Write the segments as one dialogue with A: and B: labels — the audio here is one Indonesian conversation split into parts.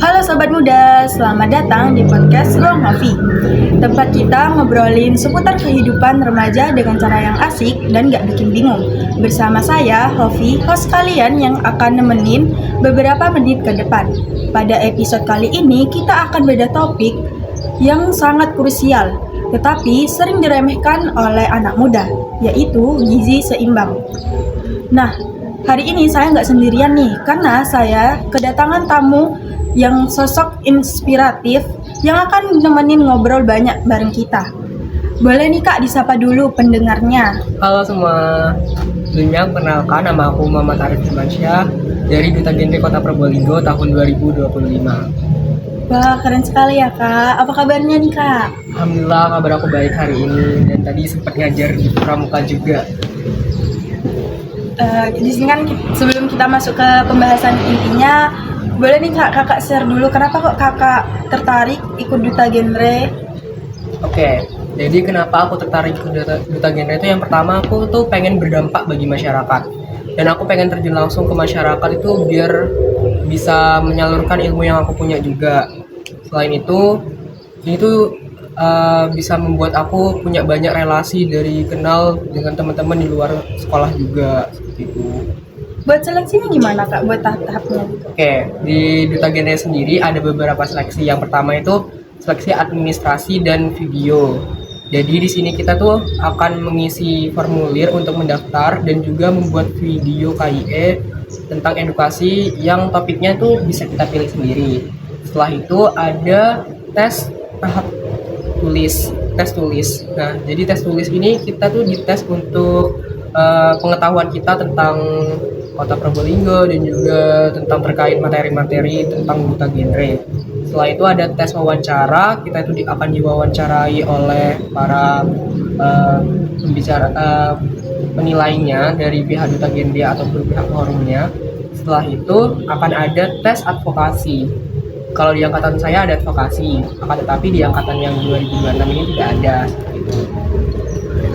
A: Halo Sobat Muda, selamat datang di podcast Ruang Hovi. Tempat kita ngobrolin seputar kehidupan remaja dengan cara yang asik dan gak bikin bingung. Bersama saya, Hovi, host kalian yang akan nemenin beberapa menit ke depan. Pada episode kali ini, kita akan beda topik yang sangat krusial, tetapi sering diremehkan oleh anak muda, yaitu gizi seimbang. Nah, hari ini saya nggak sendirian nih, karena saya kedatangan tamu yang sosok inspiratif yang akan nemenin ngobrol banyak bareng kita. Boleh nih Kak disapa dulu pendengarnya.
B: Halo semua, sebelumnya perkenalkan nama aku Muhammad Arif Firmansyah dari Duta Genre Kota Probolinggo tahun 2025.
A: Wah keren sekali ya Kak, apa kabarnya nih Kak?
B: Alhamdulillah kabar aku baik hari ini dan tadi sempat ngajar di Pramuka juga.
A: Di sini kan sebelum kita masuk ke pembahasan intinya, boleh nih kakak share dulu kenapa kok kakak tertarik ikut Duta Genre?
B: Oke, jadi kenapa aku tertarik ke Duta Genre itu yang pertama aku tuh pengen berdampak bagi masyarakat dan aku pengen terjun langsung ke masyarakat itu biar bisa menyalurkan ilmu yang aku punya juga. Selain itu, ini tuh bisa membuat aku punya banyak relasi dari kenal dengan teman-teman di luar sekolah juga seperti itu.
A: Buat seleksinya gimana Kak? Buat tahap-tahapnya gitu?
B: Oke, di Duta Genre sendiri ada beberapa seleksi. Yang pertama itu seleksi administrasi dan video. Jadi di sini kita tuh akan mengisi formulir untuk mendaftar dan juga membuat video KIE tentang edukasi yang topiknya tuh bisa kita pilih sendiri. Setelah itu ada tes tahap tes tulis. Nah, jadi tes tulis ini kita tuh dites untuk pengetahuan kita tentang Kota Probolinggo dan juga tentang terkait materi-materi tentang Duta Genre. Setelah itu ada tes wawancara, kita itu akan diwawancarai oleh para pembicara penilainya dari pihak Duta Genre atau pihak forumnya. Setelah itu akan ada tes advokasi. Kalau di angkatan saya ada advokasi, akan tetapi di angkatan yang 2026 ini tidak ada seperti itu.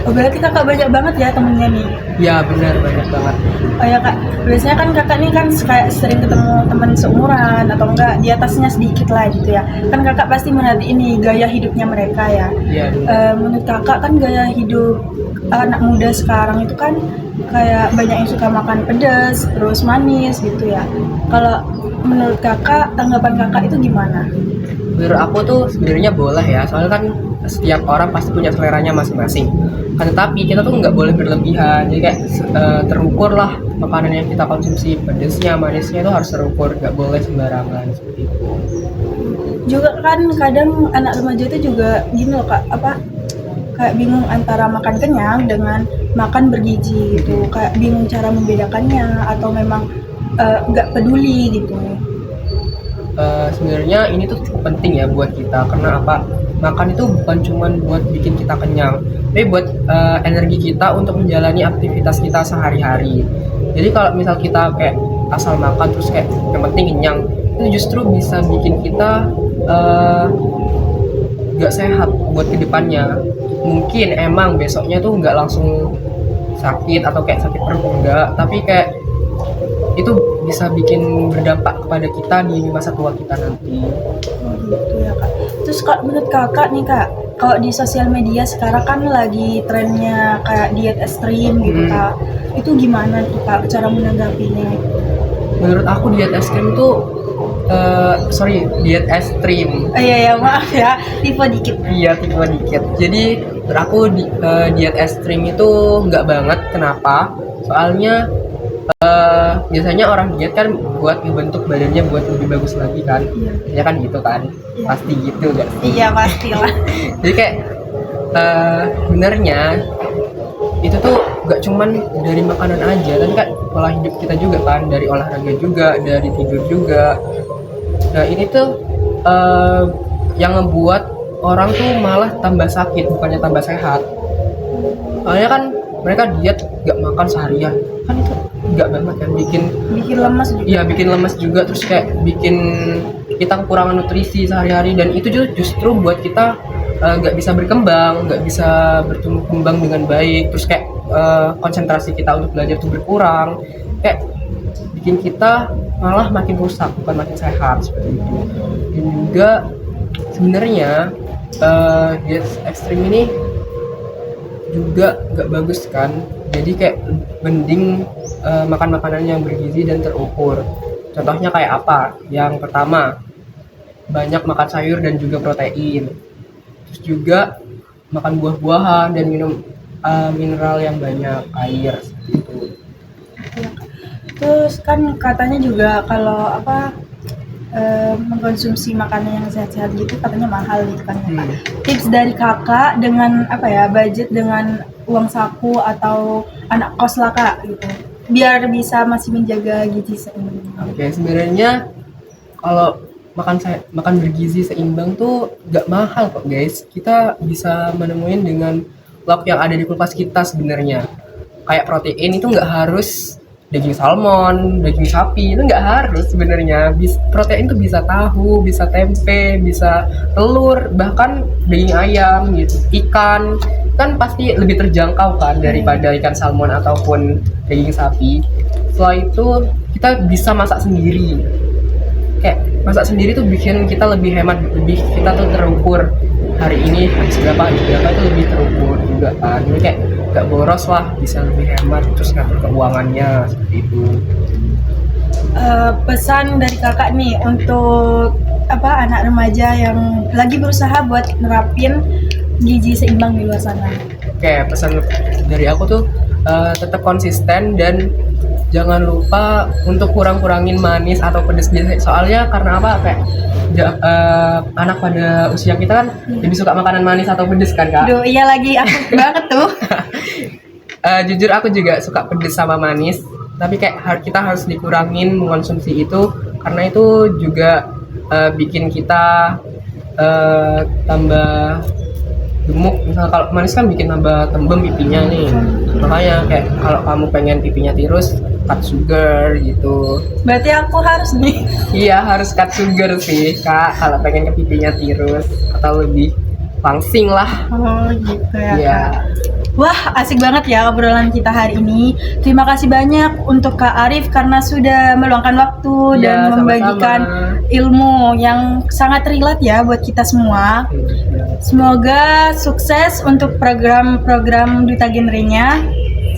A: Oh berarti kakak banyak banget ya temennya nih?
B: Ya benar, banyak banget.
A: Oh ya Kak, biasanya kan kakak nih kan kayak sering ketemu teman seumuran atau enggak di atasnya sedikit lah gitu ya. Kan kakak pasti melihat ini gaya hidupnya mereka ya.
B: Iya.
A: Menurut kakak kan gaya hidup anak muda sekarang itu kan kayak banyak yang suka makan pedas, terus manis gitu ya. Kalau menurut kakak, tanggapan kakak itu gimana?
B: Menurut aku tuh sebenarnya boleh ya, soalnya kan setiap orang pasti punya seleranya masing-masing. Kan tetapi kita tuh nggak boleh berlebihan, jadi kayak terukur lah makanan yang kita konsumsi, pedesnya, manisnya itu harus terukur, nggak boleh sembarangan seperti itu.
A: Juga kan kadang anak remaja itu juga gini loh Kak, kayak bingung antara makan kenyang dengan makan bergizi gitu, kayak bingung cara membedakannya atau memang nggak peduli gitu.
B: Sebenarnya ini tuh cukup penting ya buat kita, karena apa? Makan itu bukan cuma buat bikin kita kenyang, tapi buat energi kita untuk menjalani aktivitas kita sehari-hari. Jadi kalau misal kita kayak asal makan terus kayak yang penting kenyang, itu justru bisa bikin kita nggak sehat buat kedepannya. Mungkin emang besoknya tuh nggak langsung sakit atau kayak sakit perut enggak, tapi kayak itu bisa bikin berdampak kepada kita di masa tua kita nanti.
A: Oh gitu ya Kak. Terus kalau menurut kakak nih Kak, kalau di sosial media sekarang kan lagi trennya kayak diet ekstrim gitu Kak, itu gimana tuh Kak cara menanggapinya?
B: Menurut aku diet ekstrim tuh diet ekstrim.
A: Iya ya maaf ya, tipe dikit.
B: Iya, tipe dikit. Jadi menurut aku diet ekstrim itu nggak banget. Kenapa? Soalnya biasanya orang diet kan buat ngebentuk badannya buat lebih bagus lagi kan.
A: Iya.
B: Ya kan gitu kan.
A: Iya.
B: Pasti gitu nggak sih?
A: Iya pastilah.
B: Jadi kayak benernya itu tuh nggak cuman dari makanan aja, tapi kan pola hidup kita juga kan, dari olahraga juga, dari tidur juga. Nah ini tuh yang ngebuat orang tuh malah tambah sakit bukannya tambah sehat. Soalnya kan mereka diet nggak makan seharian, kan itu nggak banget kan, bikin
A: lemas juga.
B: Iya, bikin lemas juga, terus kayak bikin kita kekurangan nutrisi sehari-hari, dan itu justru buat kita nggak bisa berkembang, nggak bisa bertumbuh kembang dengan baik, terus kayak konsentrasi kita untuk belajar tuh berkurang, kayak bikin kita malah makin rusak, bukan makin sehat seperti itu. Dan juga sebenarnya diet ekstrim ini juga nggak bagus kan. Jadi kayak mending makan makanan yang bergizi dan terukur. Contohnya kayak apa? Yang pertama, banyak makan sayur dan juga protein. Terus juga makan buah-buahan dan minum mineral yang banyak, air seperti itu.
A: Terus kan katanya juga kalau mengkonsumsi makanan yang sehat-sehat gitu katanya mahal gitu kan ya, Kak. Tips dari kakak dengan budget dengan uang saku atau anak kos lah Kak gitu, biar bisa masih menjaga gizi seimbang.
B: Oke, sebenarnya kalau makan bergizi seimbang tuh gak mahal kok guys. Kita bisa menemuin dengan lauk yang ada di kulkas kita sebenarnya. Kayak protein itu nggak harus daging salmon, daging sapi, itu nggak harus sebenarnya. Protein tuh bisa tahu, bisa tempe, bisa telur, bahkan daging ayam gitu. Ikan kan pasti lebih terjangkau kan daripada ikan salmon ataupun daging sapi. Setelah itu kita bisa masak sendiri. Kayak masak sendiri tuh bikin kita lebih hemat, kita tuh terukur hari ini habis berapa itu lebih terukur juga kan. Jadi kayak gak boros lah, bisa lebih hemat, terus ngatur keuangannya seperti itu.
A: Pesan dari kakak nih untuk anak remaja yang lagi berusaha buat nerapin gizi seimbang di luar sana.
B: Oke, pesan dari aku tuh tetap konsisten dan jangan lupa untuk kurangin manis atau pedas. Soalnya karena kayak anak pada usia kita kan lebih suka makanan manis atau pedas kan Kak.
A: Duh, iya lagi aku banget tuh.
B: Jujur aku juga suka pedas sama manis, tapi kayak kita harus dikurangin mengkonsumsi itu karena itu juga bikin kita tambah gemuk. Misal kalau manis kan bikin tambah tembem pipinya nih, makanya kayak kalau kamu pengen pipinya tirus, cut sugar gitu.
A: Berarti aku harus nih.
B: Iya, harus cut sugar sih Kak kalau pengen ke pipinya tirus atau lebih langsing lah.
A: Oh gitu ya.
B: Iya.
A: Wah, asik banget ya obrolan kita hari ini. Terima kasih banyak untuk Kak Arif karena sudah meluangkan waktu
B: Iya,
A: dan membagikan
B: sama-sama.
A: ilmu yang sangat relate ya buat kita semua. Semoga sukses untuk program-program Duta Genrenya.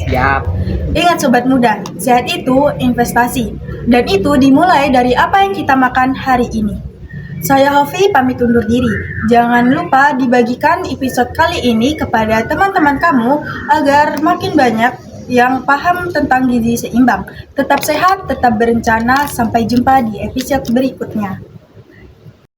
B: Siap.
A: Ingat sobat muda, sehat itu investasi. Dan itu dimulai dari apa yang kita makan hari ini. Saya Hofi pamit undur diri. Jangan lupa dibagikan episode kali ini kepada teman-teman kamu agar makin banyak yang paham tentang gizi seimbang. Tetap sehat, tetap berencana. Sampai jumpa di episode berikutnya.